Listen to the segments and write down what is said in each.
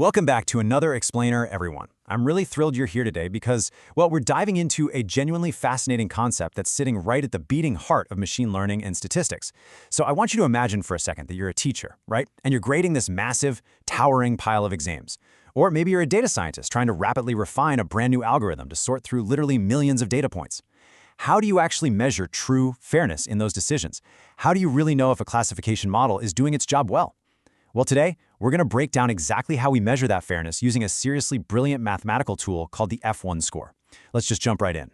Welcome back to another Explainer, everyone. I'm really thrilled you're here today because, well, we're diving into a genuinely fascinating concept that's sitting right at the beating heart of machine learning and statistics. So I want you to imagine for a second that you're a teacher, right? And you're grading this massive, towering pile of exams. Or maybe you're a data scientist trying to rapidly refine a brand new algorithm to sort through literally millions of data points. How do you actually measure true fairness in those decisions? How do you really know if a classification model is doing its job well? Well, today, we're going to break down exactly how we measure that fairness using a seriously brilliant mathematical tool called the F1 score. Let's just jump right in.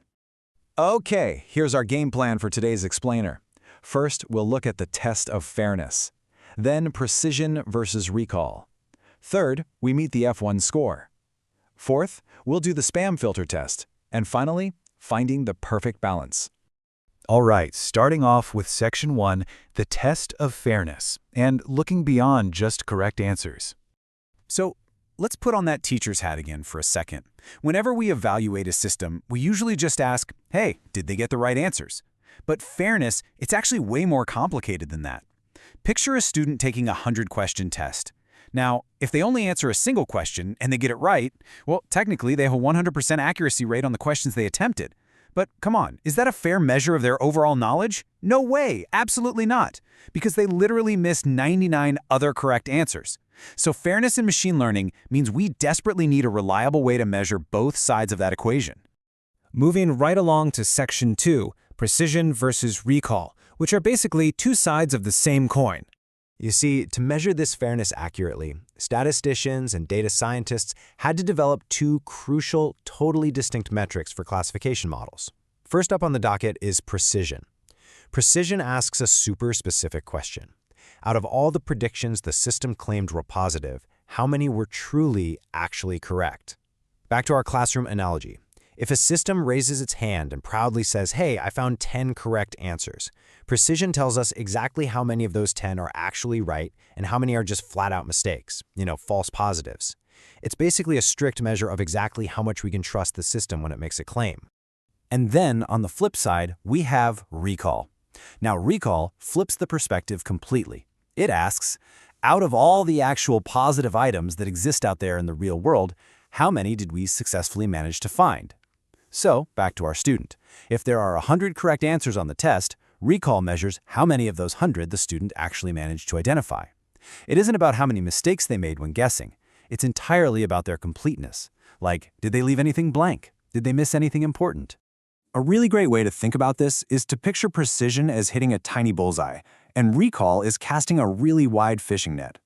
Okay, here's our game plan for today's Explainer. First, we'll look at the test of fairness. Then, precision versus recall. Third, we meet the F1 score. Fourth, we'll do the spam filter test. And finally, finding the perfect balance. All right, starting off with Section 1, the test of fairness, and looking beyond just correct answers. So, let's put on that teacher's hat again for a second. Whenever we evaluate a system, we usually just ask, hey, did they get the right answers? But fairness, it's actually way more complicated than that. Picture a student taking a 100-question test. Now, if they only answer a single question and they get it right, well, technically they have a 100% accuracy rate on the questions they attempted. But come on, is that a fair measure of their overall knowledge? No way, absolutely not, because they literally missed 99 other correct answers. So fairness in machine learning means we desperately need a reliable way to measure both sides of that equation. Moving right along to Section 2, precision versus recall, which are basically two sides of the same coin. You see, to measure this fairness accurately, statisticians and data scientists had to develop two crucial, totally distinct metrics for classification models. First up on the docket is precision. Precision asks a super specific question. Out of all the predictions the system claimed were positive, how many were truly actually correct? Back to our classroom analogy. If a system raises its hand and proudly says, hey, I found 10 correct answers, precision tells us exactly how many of those 10 are actually right and how many are just flat-out mistakes, false positives. It's basically a strict measure of exactly how much we can trust the system when it makes a claim. And then, on the flip side, we have recall. Now, recall flips the perspective completely. It asks, out of all the actual positive items that exist out there in the real world, how many did we successfully manage to find? So, back to our student. If there are 100 correct answers on the test, recall measures how many of those 100 the student actually managed to identify. It isn't about how many mistakes they made when guessing. It's entirely about their completeness. Like, did they leave anything blank? Did they miss anything important? A really great way to think about this is to picture precision as hitting a tiny bullseye, and recall is casting a really wide fishing net.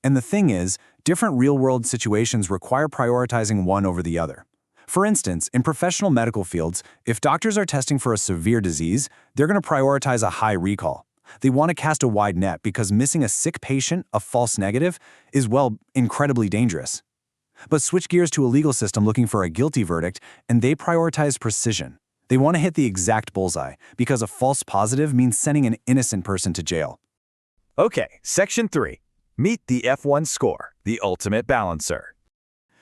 And the thing is, different real-world situations require prioritizing one over the other. For instance, in professional medical fields, if doctors are testing for a severe disease, they're going to prioritize a high recall. They want to cast a wide net because missing a sick patient, a false negative, is, well, incredibly dangerous. But switch gears to a legal system looking for a guilty verdict, and they prioritize precision. They want to hit the exact bullseye because a false positive means sending an innocent person to jail. Okay, Section 3. Meet the F1 score, the ultimate balancer.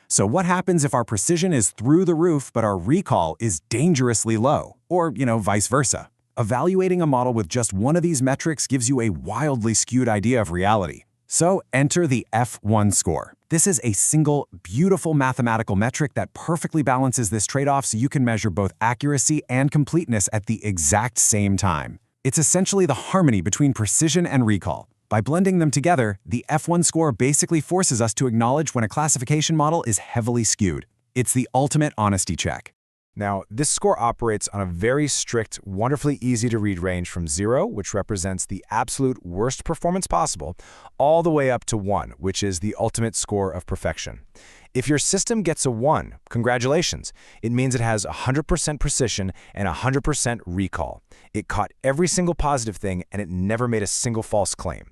So what happens if our precision is through the roof but our recall is dangerously low? Or, vice versa. Evaluating a model with just one of these metrics gives you a wildly skewed idea of reality. So enter the F1 score. This is a single, beautiful mathematical metric that perfectly balances this trade-off so you can measure both accuracy and completeness at the exact same time. It's essentially the harmony between precision and recall. By blending them together, the F1 score basically forces us to acknowledge when a classification model is heavily skewed. It's the ultimate honesty check. Now, this score operates on a very strict, wonderfully easy-to-read range from 0, which represents the absolute worst performance possible, all the way up to 1, which is the ultimate score of perfection. If your system gets a 1, congratulations. It means it has 100% precision and 100% recall. It caught every single positive thing and it never made a single false claim.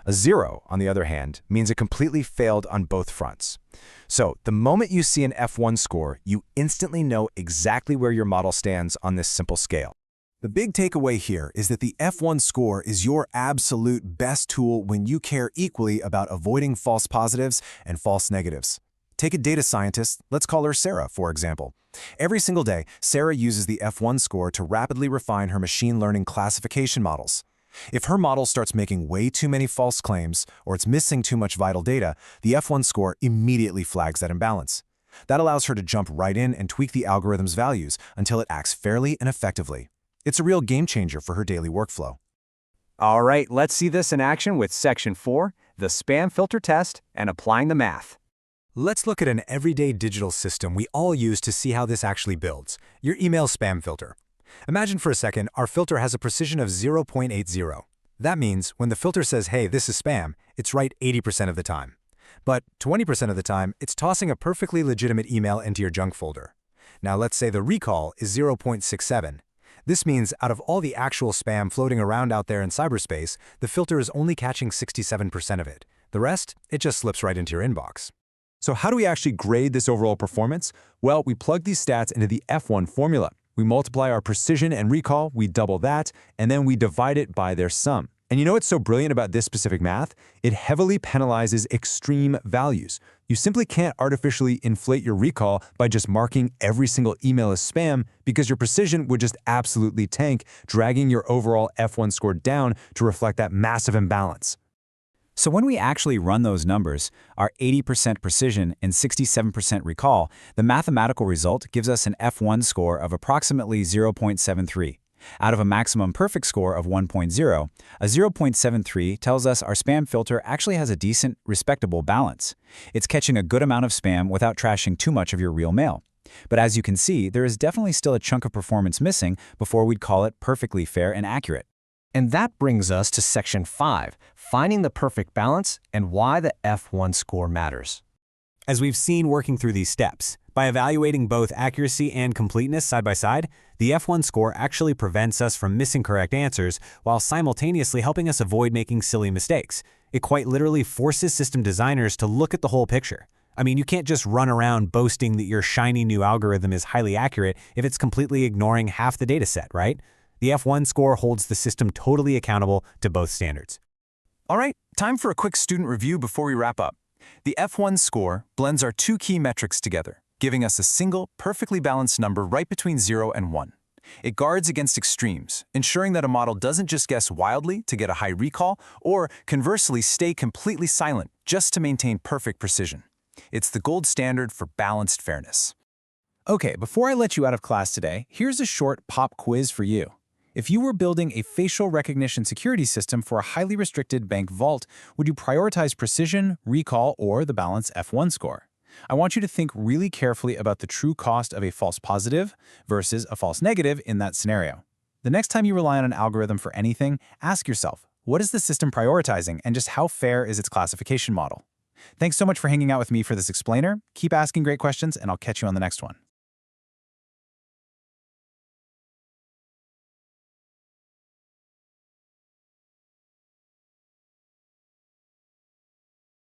A 0, on the other hand, means it completely failed on both fronts. So, the moment you see an F1 score, you instantly know exactly where your model stands on this simple scale. The big takeaway here is that the F1 score is your absolute best tool when you care equally about avoiding false positives and false negatives. Take a data scientist, let's call her Sarah, for example. Every single day, Sarah uses the F1 score to rapidly refine her machine learning classification models. If her model starts making way too many false claims or it's missing too much vital data, the F1 score immediately flags that imbalance. That allows her to jump right in and tweak the algorithm's values until it acts fairly and effectively. It's a real game changer for her daily workflow. All right, let's see this in action with Section 4, the spam filter test, and applying the math. Let's look at an everyday digital system we all use to see how this actually builds, your email spam filter. Imagine for a second our filter has a precision of 0.80. That means when the filter says, hey, this is spam, it's right 80% of the time. But 20% of the time, it's tossing a perfectly legitimate email into your junk folder. Now let's say the recall is 0.67. This means out of all the actual spam floating around out there in cyberspace, the filter is only catching 67% of it. The rest, it just slips right into your inbox. So how do we actually grade this overall performance? Well, we plug these stats into the F1 formula. We multiply our precision and recall, we double that, and then we divide it by their sum. And you know what's so brilliant about this specific math? It heavily penalizes extreme values. You simply can't artificially inflate your recall by just marking every single email as spam because your precision would just absolutely tank, dragging your overall F1 score down to reflect that massive imbalance. So when we actually run those numbers, our 80% precision and 67% recall, the mathematical result gives us an F1 score of approximately 0.73. Out of a maximum perfect score of 1.0, a 0.73 tells us our spam filter actually has a decent, respectable balance. It's catching a good amount of spam without trashing too much of your real mail. But as you can see, there is definitely still a chunk of performance missing before we'd call it perfectly fair and accurate. And that brings us to Section 5, finding the perfect balance and why the F1 score matters. As we've seen working through these steps, by evaluating both accuracy and completeness side by side, the F1 score actually prevents us from missing correct answers while simultaneously helping us avoid making silly mistakes. It quite literally forces system designers to look at the whole picture. I mean, you can't just run around boasting that your shiny new algorithm is highly accurate if it's completely ignoring half the data set, right? The F1 score holds the system totally accountable to both standards. All right, time for a quick student review before we wrap up. The F1 score blends our two key metrics together, giving us a single, perfectly balanced number right between 0 and 1. It guards against extremes, ensuring that a model doesn't just guess wildly to get a high recall, or conversely stay completely silent just to maintain perfect precision. It's the gold standard for balanced fairness. Okay, before I let you out of class today, here's a short pop quiz for you. If you were building a facial recognition security system for a highly restricted bank vault, would you prioritize precision, recall, or the balanced F1 score? I want you to think really carefully about the true cost of a false positive versus a false negative in that scenario. The next time you rely on an algorithm for anything, ask yourself, what is the system prioritizing and just how fair is its classification model? Thanks so much for hanging out with me for this explainer. Keep asking great questions and I'll catch you on the next one.